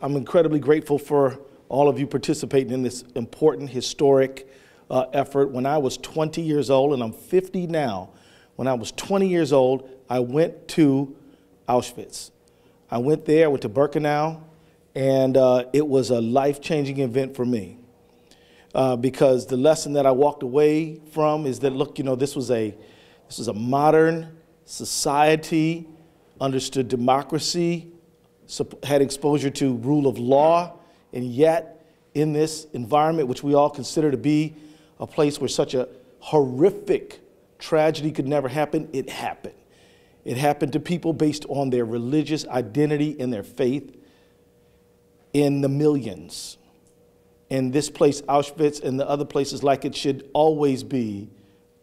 I'm incredibly grateful for all of you participating in this important, historic effort. When I was 20 years old, and I'm 50 now, when I was 20 years old, I went to Auschwitz. I went there, I went to Birkenau, and it was a life-changing event for me. Because the lesson that I walked away from is that, look, you know, this was a modern society, understood democracy, had exposure to rule of law, and yet in this environment, which we all consider to be a place where such a horrific tragedy could never happen, it happened. It happened to people based on their religious identity and their faith in the millions. And this place, Auschwitz, and the other places like it should always be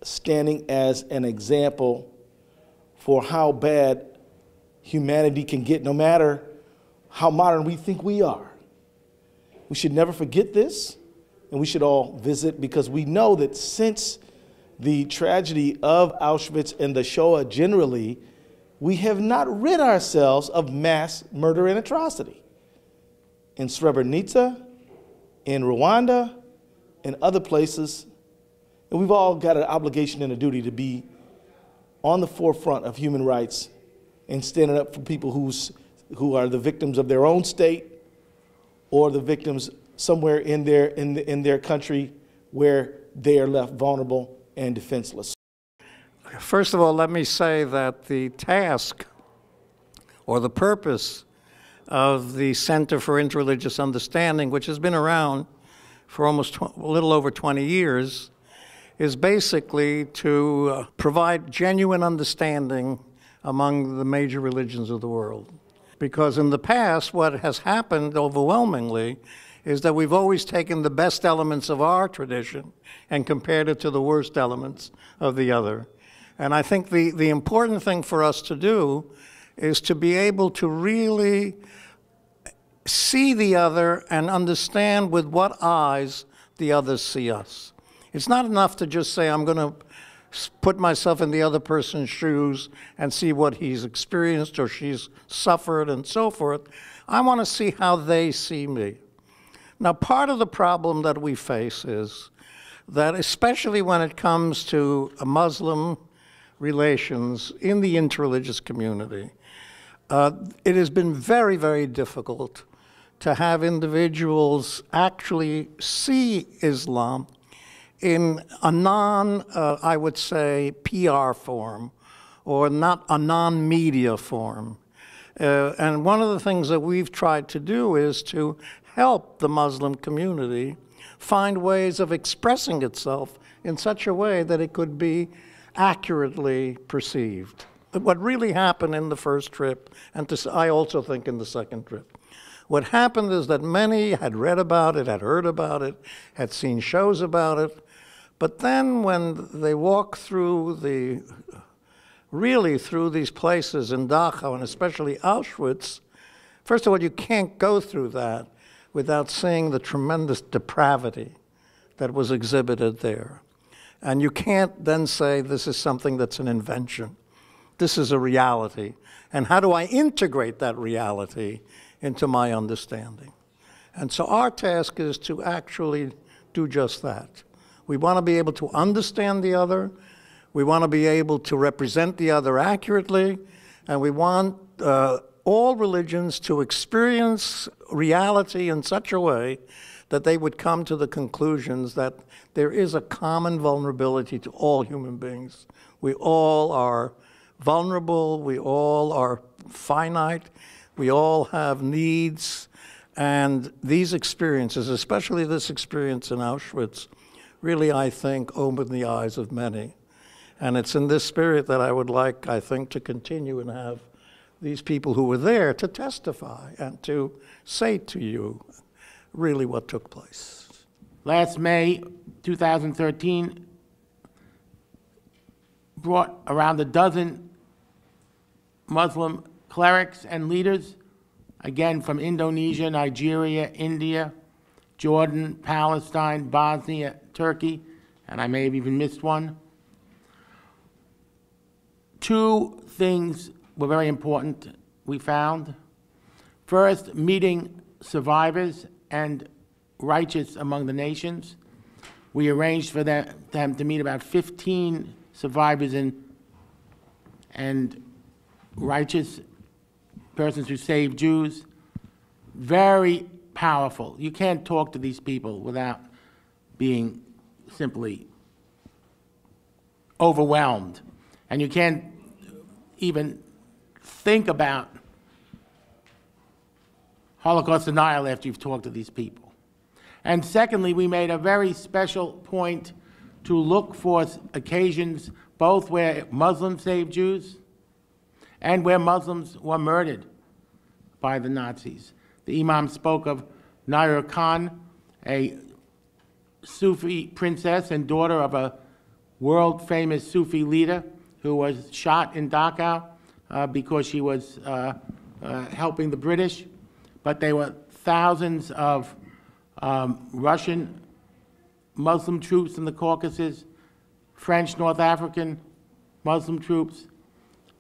standing as an example for how bad humanity can get, no matter how modern we think we are. We should never forget this, and we should all visit, because we know that since the tragedy of Auschwitz and the Shoah generally, we have not rid ourselves of mass murder and atrocity. In Srebrenica, in Rwanda, and other places, and we've all got an obligation and a duty to be on the forefront of human rights and standing up for people who are the victims of their own state or the victims somewhere in their country where they are left vulnerable and defenseless. First of all, let me say that the task or the purpose of the Center for Interreligious Understanding, which has been around for almost a little over 20 years, is basically to provide genuine understanding among the major religions of the world. Because in the past, what has happened overwhelmingly is that we've always taken the best elements of our tradition and compared it to the worst elements of the other. And I think the important thing for us to do is to be able to really see the other and understand with what eyes the others see us. It's not enough to just say, I'm going to put myself in the other person's shoes and see what he's experienced or she's suffered and so forth. I want to see how they see me. Now, part of the problem that we face is that, especially when it comes to Muslim relations in the interreligious community, it has been very, very difficult to have individuals actually see Islam in a I would say, PR form, or not a non-media form. And one of the things that we've tried to do is to help the Muslim community find ways of expressing itself in such a way that it could be accurately perceived. What really happened in the first trip, and I also think in the second trip, what happened is that many had read about it, had heard about it, had seen shows about it, but then when they walk through really through these places in Dachau, and especially Auschwitz, first of all, you can't go through that without seeing the tremendous depravity that was exhibited there. And you can't then say this is something that's an invention. This is a reality. And how do I integrate that reality into my understanding? And so our task is to actually do just that. We want to be able to understand the other. We want to be able to represent the other accurately. And we want all religions to experience reality in such a way that they would come to the conclusions that there is a common vulnerability to all human beings. We all are vulnerable. We all are finite. We all have needs. And these experiences, especially this experience in Auschwitz, really, I think, opened the eyes of many. And it's in this spirit that I would like, I think, to continue and have these people who were there to testify and to say to you really what took place. Last May 2013 brought around a dozen Muslim clerics and leaders, again from Indonesia, Nigeria, India, Jordan, Palestine, Bosnia, Turkey, and I may have even missed one. Two things were very important, we found. First, meeting survivors and righteous among the nations. We arranged for them to meet about 15 survivors and righteous persons who saved Jews. Very powerful. You can't talk to these people without being simply overwhelmed. And you can't even think about Holocaust denial after you've talked to these people. And secondly, we made a very special point to look for occasions both where Muslims saved Jews and where Muslims were murdered by the Nazis. The Imam spoke of Nair Khan, a Sufi princess and daughter of a world-famous Sufi leader who was shot in Dachau because she was helping the British. But there were thousands of Russian Muslim troops in the Caucasus, French North African Muslim troops,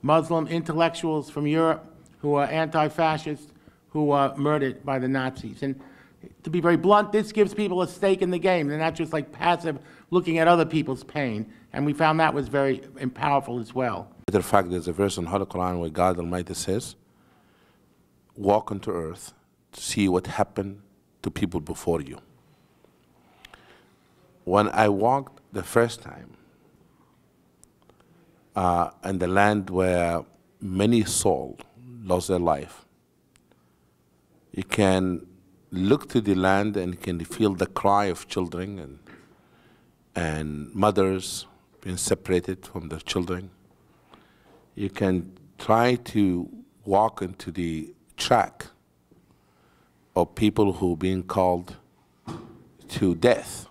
Muslim intellectuals from Europe who were anti-fascist, who were murdered by the Nazis. And to be very blunt, this gives people a stake in the game. They're not just like passive looking at other people's pain. And we found that was very powerful as well. Matter of fact, there's a verse in the Holy Quran where God Almighty says, walk onto earth to see what happened to people before you. When I walked the first time in the land where many souls lost their life, you can look to the land and you can feel the cry of children and mothers being separated from their children. You can try to walk into the track of people who are being called to death.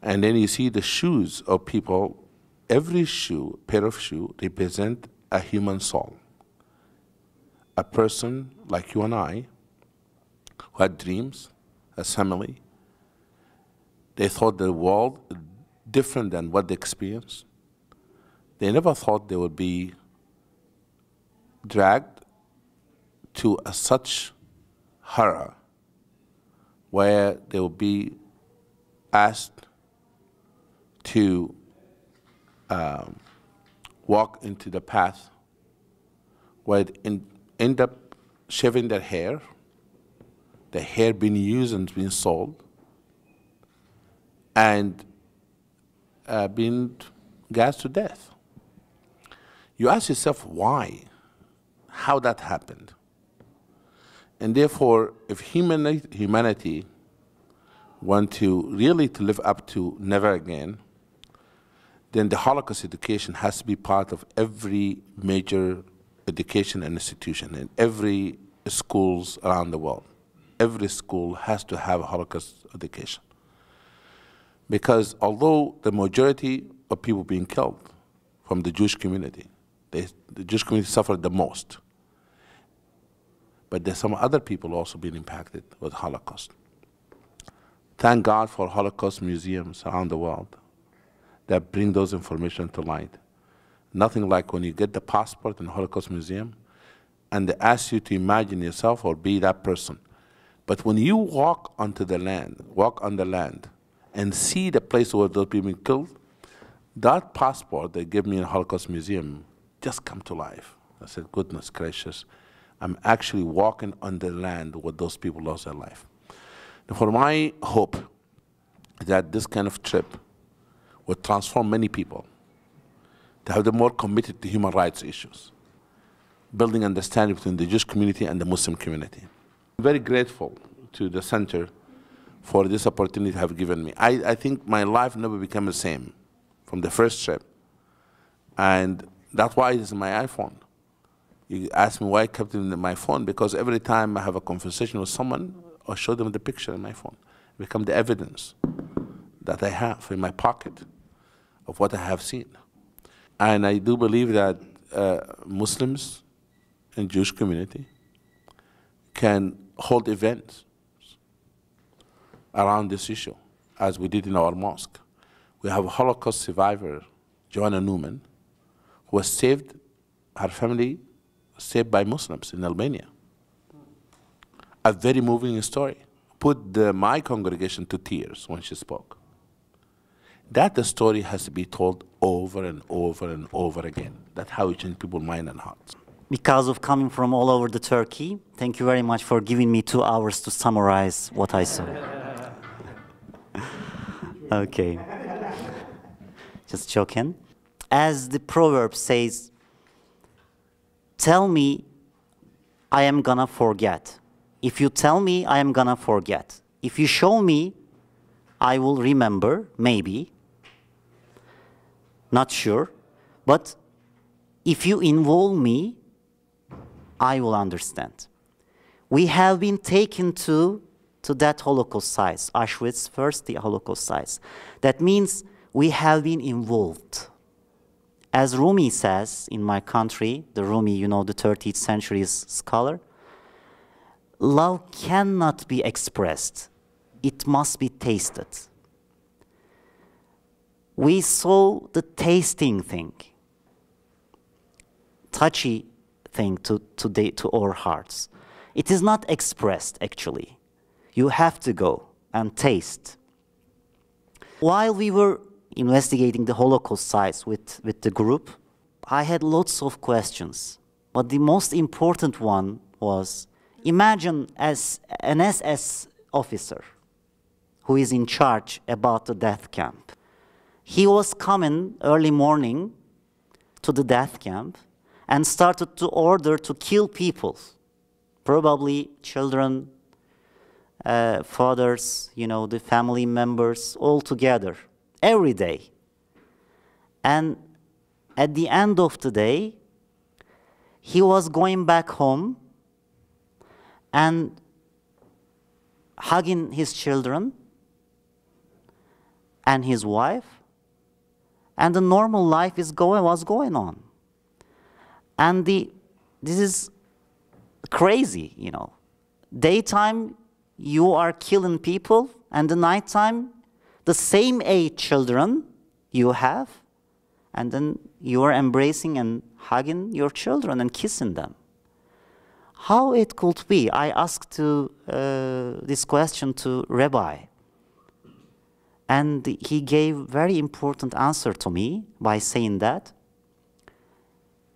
And then you see the shoes of people. Every shoe, pair of shoe, represent a human soul. A person like you and I, who had dreams, a family. They thought the world different than what they experienced. They never thought they would be dragged to such horror where they would be asked to walk into the path where they end up shaving their hair, the hair being used and being sold, and being gassed to death. You ask yourself why, how that happened. And therefore, if humanity want to really to live up to never again, then the Holocaust education has to be part of every major education and institution in every schools around the world. Every school has to have a Holocaust education. Because although the majority of people being killed from the Jewish community, the Jewish community suffered the most. But there's some other people also being impacted with Holocaust. Thank God for Holocaust museums around the world that bring those information to light. Nothing like when you get the passport in the Holocaust Museum and they ask you to imagine yourself or be that person. But when you walk onto the land, walk on the land, and see the place where those people been killed, that passport they gave me in the Holocaust Museum just come to life. I said, goodness gracious, I'm actually walking on the land where those people lost their life. And for my hope that this kind of trip would transform many people to have them more committed to human rights issues, building understanding between the Jewish community and the Muslim community. I'm very grateful to the center for this opportunity to have given me. I think my life never became the same from the first trip. And that's why it's my iPhone. You ask me why I kept it in my phone, because every time I have a conversation with someone, I'll show them the picture in my phone. It becomes the evidence that I have in my pocket of what I have seen. And I do believe that Muslims and Jewish community can hold events around this issue, as we did in our mosque. We have a Holocaust survivor, Joanna Newman, who was saved, her family was saved by Muslims in Albania. a very moving story. Put my congregation to tears when she spoke. That story has to be told over and over and over again. That's how it changes people's mind and hearts. Because of coming from all over the Turkey, thank you very much for giving me 2 hours to summarize what I saw. Okay. Just joking. As the proverb says, tell me, I am gonna forget. If you tell me, I am gonna forget. If you show me, I will remember, maybe. Not sure. But if you involve me, I will understand. We have been taken to that Holocaust sites, Auschwitz first, the Holocaust sites. That means we have been involved. As Rumi says in my country, the Rumi, you know, the 13th century scholar, love cannot be expressed. It must be tasted. We saw the tasting thing, touchy thing to our hearts. It is not expressed, actually. You have to go and taste. While we were investigating the Holocaust sites with the group, I had lots of questions. But the most important one was, imagine as an SS officer who is in charge about the death camp. He was coming early morning to the death camp and started to order to kill people, probably children, fathers, you know, the family members, all together, every day. And at the end of the day, he was going back home and hugging his children and his wife, and the normal life was going on. And this is crazy, you know. Daytime, you are killing people, and the nighttime, the same age children you have, and then you are embracing and hugging your children and kissing them. How it could be? I asked this question to Rabbi, and he gave very important answer to me by saying that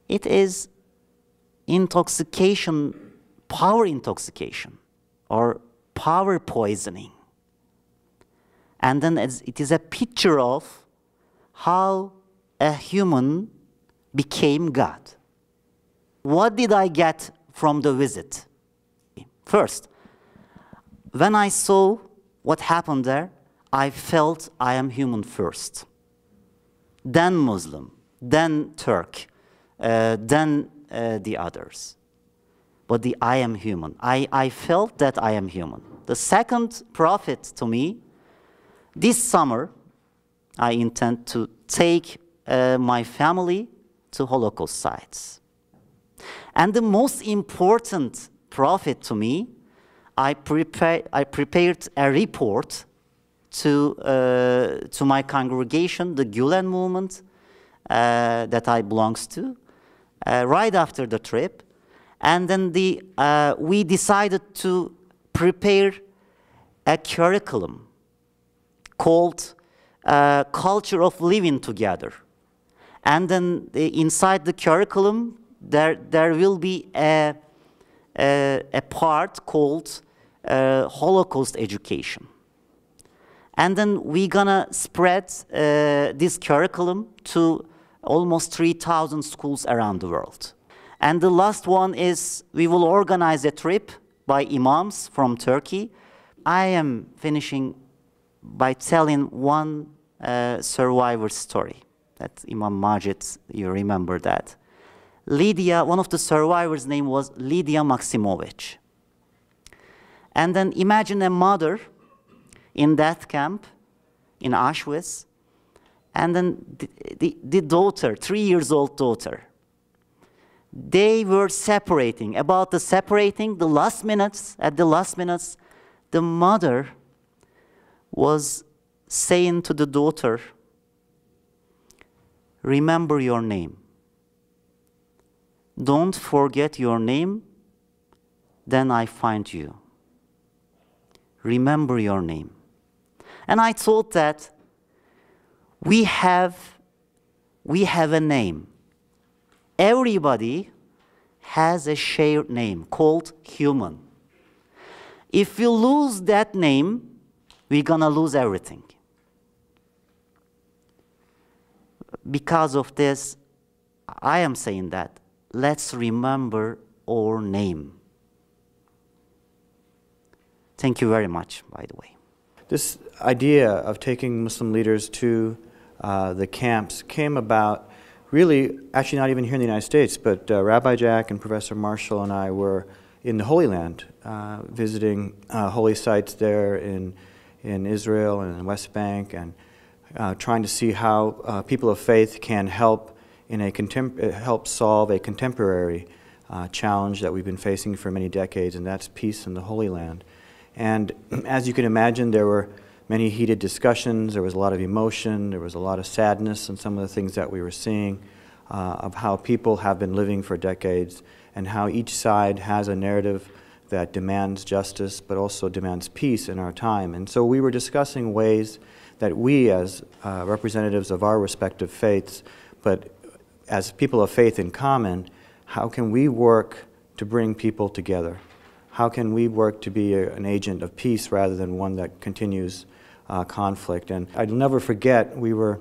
it is intoxication, power intoxication, or power poisoning. And then it is a picture of how a human became God. What did I get from the visit? First, when I saw what happened there, I felt I am human first. Then Muslim, then Turk, then the others. But I am human. I felt that I am human. The second profit to me, this summer, I intend to take my family to Holocaust sites. And the most important profit to me, I prepared a report to my congregation, the Gulen movement that I belongs to, right after the trip. And then we decided to prepare a curriculum called Culture of Living Together. And then inside the curriculum, there will be a part called Holocaust education. And then we're gonna spread this curriculum to almost 3,000 schools around the world. And the last one is we will organize a trip by imams from Turkey. I am finishing by telling one survivor story. That Imam Majid, you remember that. Lydia, one of the survivors' name was Lydia Maximovich. And then imagine a mother in death camp in Auschwitz, and then the daughter, 3-year-old daughter. They were separating. About the separating, the last minutes, at the last minutes, the mother was saying to the daughter, remember your name. Don't forget your name, then I find you. remember your name. And I thought that we have a name. Everybody has a shared name called human. If we lose that name, we're gonna lose everything. Because of this, I am saying that let's remember our name. Thank you very much, by the way. This idea of taking Muslim leaders to the camps came about really, actually not even here in the United States, but Rabbi Jack and Professor Marshall and I were in the Holy Land, visiting holy sites there in Israel and the West Bank, and trying to see how people of faith can help help solve a contemporary challenge that we've been facing for many decades, and that's peace in the Holy Land. And as you can imagine, there were many heated discussions, there was a lot of emotion, there was a lot of sadness in some of the things that we were seeing of how people have been living for decades and how each side has a narrative that demands justice but also demands peace in our time. And so we were discussing ways that we as representatives of our respective faiths, but as people of faith in common, how can we work to bring people together? How can we work to be an agent of peace rather than one that continues conflict? And I'll never forget, when we were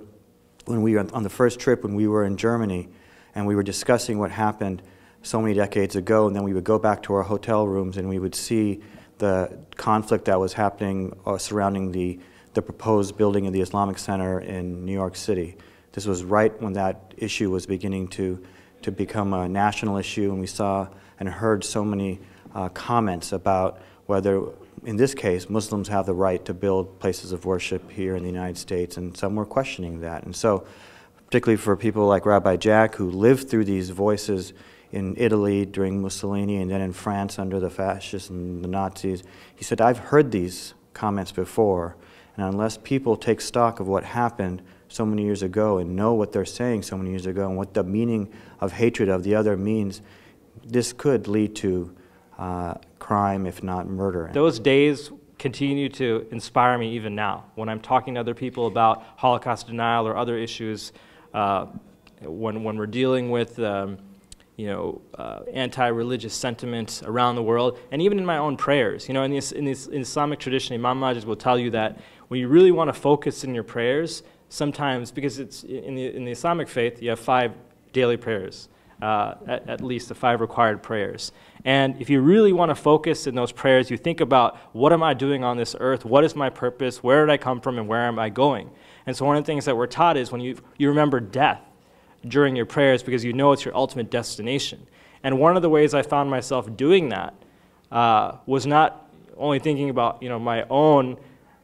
on the first trip when we were in Germany, and we were discussing what happened so many decades ago, and then we would go back to our hotel rooms and we would see the conflict that was happening surrounding the proposed building of the Islamic Center in New York City. This was right when that issue was beginning to become a national issue, and we saw and heard so many comments about whether, in this case, Muslims have the right to build places of worship here in the United States, and some were questioning that. And so, particularly for people like Rabbi Jack, who lived through these voices in Italy during Mussolini and then in France under the fascists and the Nazis, he said, I've heard these comments before, and unless people take stock of what happened so many years ago and know what they're saying so many years ago and what the meaning of hatred of the other means, this could lead to crime, if not murder. Those days continue to inspire me even now. When I'm talking to other people about Holocaust denial or other issues, when we're dealing with anti-religious sentiment around the world, and even in my own prayers. You know, in the Islamic tradition, Imam Majid will tell you that when you really want to focus in your prayers, sometimes, because it's in the Islamic faith, you have 5 daily prayers. At least the 5 required prayers. And if you really want to focus in those prayers, you think about, what am I doing on this earth? What is my purpose? Where did I come from and where am I going? And so one of the things that we're taught is when you remember death during your prayers, because you know it's your ultimate destination. And one of the ways I found myself doing that was not only thinking about my own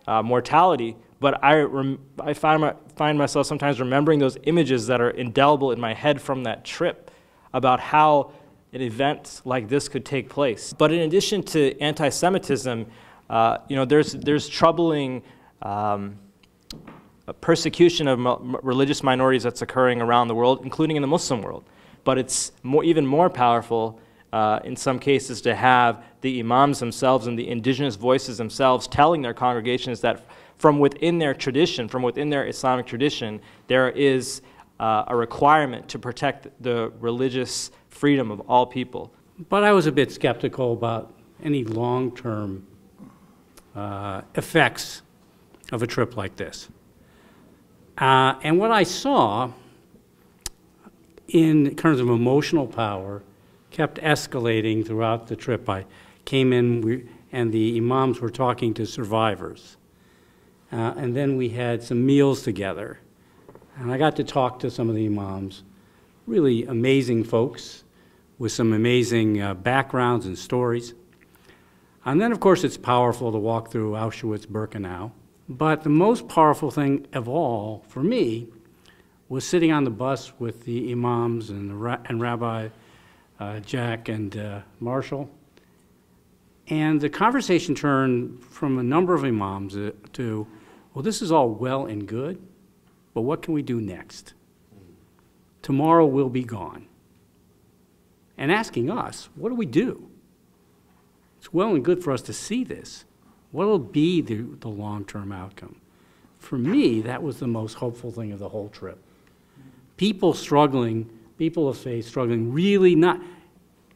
mortality, but I find myself sometimes remembering those images that are indelible in my head from that trip, about how an event like this could take place. But in addition to anti-Semitism, there's troubling persecution of religious minorities that's occurring around the world, including in the Muslim world. But it's even more powerful in some cases to have the imams themselves and the indigenous voices themselves telling their congregations that from within their tradition, from within their Islamic tradition, there is a requirement to protect the religious freedom of all people. But I was a bit skeptical about any long-term effects of a trip like this. And what I saw in terms of emotional power kept escalating throughout the trip. I came in and the imams were talking to survivors. And then we had some meals together. And I got to talk to some of the imams, really amazing folks with some amazing backgrounds and stories. And then, of course, it's powerful to walk through Auschwitz-Birkenau. But the most powerful thing of all, for me, was sitting on the bus with the imams and Rabbi Jack and Marshall. And the conversation turned from a number of imams to, well, this is all well and good, but what can we do next? Tomorrow we'll be gone. And asking us, what do we do? It's well and good for us to see this. What will be the long-term outcome? For me, that was the most hopeful thing of the whole trip. People struggling, people of faith struggling, really not,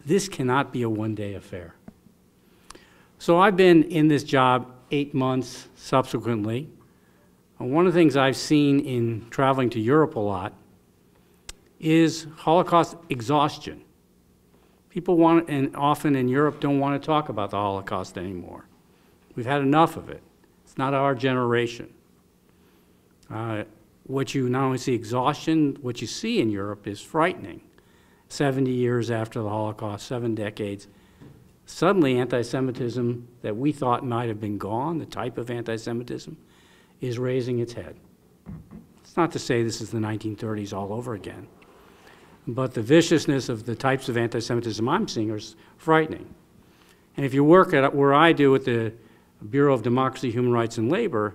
this cannot be a one-day affair. So I've been in this job 8 months subsequently. And one of the things I've seen in traveling to Europe a lot is Holocaust exhaustion. People want, and often in Europe, don't want to talk about the Holocaust anymore. We've had enough of it. It's not our generation. What you not only see exhaustion, what you see in Europe is frightening. 70 years after the Holocaust, 7 decades, suddenly anti-Semitism that we thought might have been gone, the type of anti-Semitism, is raising its head. It's not to say this is the 1930s all over again, but the viciousness of the types of anti-Semitism I'm seeing are frightening. And if you work at where I do at the Bureau of Democracy, Human Rights, and Labor,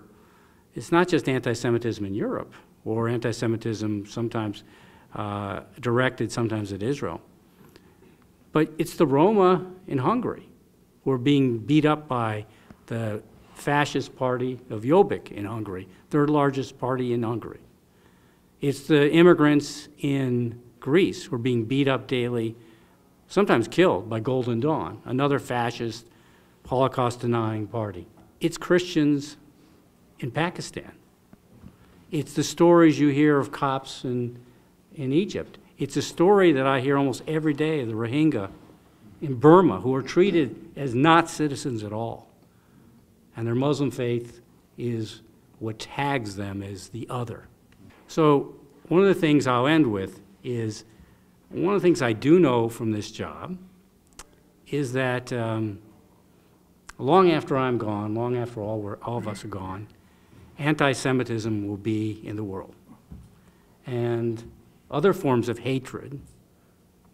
it's not just anti-Semitism in Europe, or anti-Semitism sometimes directed sometimes at Israel, but it's the Roma in Hungary who are being beat up by the fascist party of Jobbik in Hungary, third largest party in Hungary. It's the immigrants in Greece who are being beat up daily, sometimes killed by Golden Dawn, another fascist Holocaust-denying party. It's Christians in Pakistan. It's the stories you hear of Copts in Egypt. It's a story that I hear almost every day of the Rohingya in Burma who are treated as not citizens at all. And their Muslim faith is what tags them as the other. So one of the things I'll end with is, one of the things I do know from this job is that long after I'm gone, long after all of us are gone, anti-Semitism will be in the world. And other forms of hatred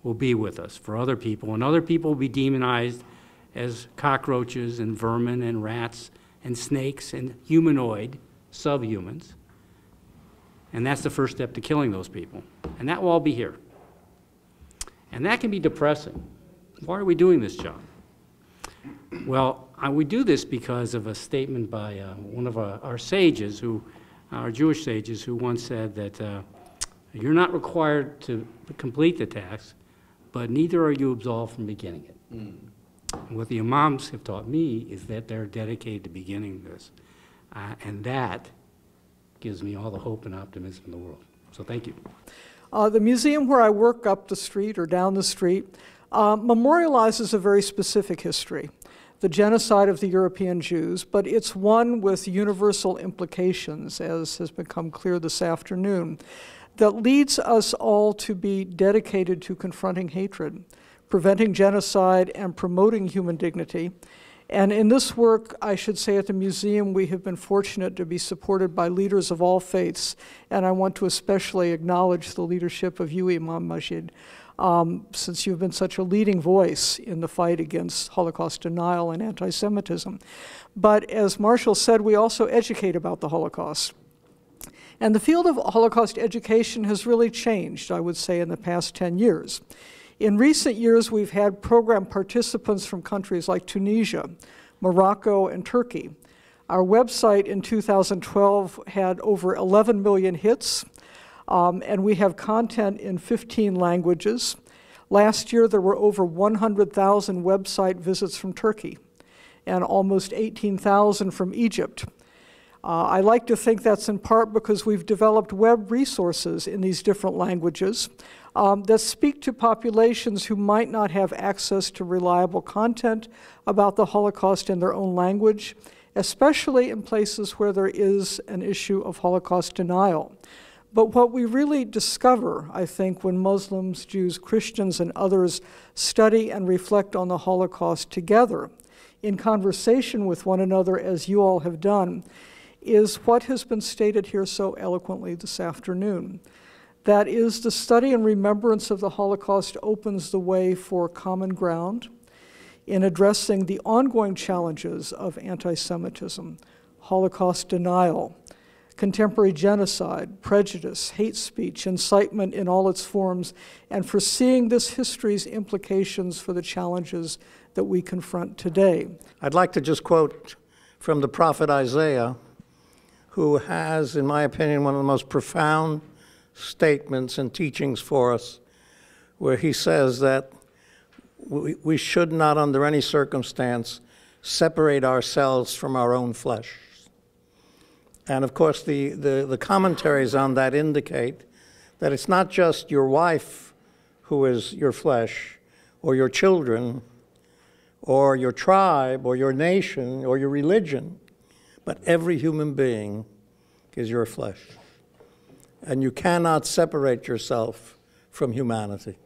will be with us for other people, and other people will be demonized as cockroaches and vermin and rats and snakes and humanoid subhumans. And that's the first step to killing those people. And that will all be here. And that can be depressing. Why are we doing this job? Well, we do this because of a statement by one of our sages, our Jewish sages, who once said that you're not required to complete the task, but neither are you absolved from beginning it. And what the Imams have taught me is that they're dedicated to beginning this. And that gives me all the hope and optimism in the world. So thank you. The museum where I work up the street or down the street memorializes a very specific history, the genocide of the European Jews, but it's one with universal implications, as has become clear this afternoon, that leads us all to be dedicated to confronting hatred, preventing genocide, and promoting human dignity. And in this work, I should say at the museum, we have been fortunate to be supported by leaders of all faiths, and I want to especially acknowledge the leadership of you, Imam Majid, since you've been such a leading voice in the fight against Holocaust denial and anti-Semitism. But as Marshall said, we also educate about the Holocaust. And the field of Holocaust education has really changed, I would say, in the past 10 years. In recent years, we've had program participants from countries like Tunisia, Morocco, and Turkey. Our website in 2012 had over 11 million hits, and we have content in 15 languages. Last year, there were over 100,000 website visits from Turkey and almost 18,000 from Egypt. I like to think that's in part because we've developed web resources in these different languages that speak to populations who might not have access to reliable content about the Holocaust in their own language, especially in places where there is an issue of Holocaust denial. But what we really discover, I think, when Muslims, Jews, Christians, and others study and reflect on the Holocaust together, in conversation with one another, as you all have done, is what has been stated here so eloquently this afternoon. That is, the study and remembrance of the Holocaust opens the way for common ground in addressing the ongoing challenges of anti-Semitism, Holocaust denial, contemporary genocide, prejudice, hate speech, incitement in all its forms, and for seeing this history's implications for the challenges that we confront today. I'd like to just quote from the prophet Isaiah, who has, in my opinion, one of the most profound statements and teachings for us, where he says that we should not, under any circumstance, separate ourselves from our own flesh. And of course, the commentaries on that indicate that it's not just your wife who is your flesh, or your children, or your tribe, or your nation, or your religion, but every human being is your flesh. And you cannot separate yourself from humanity.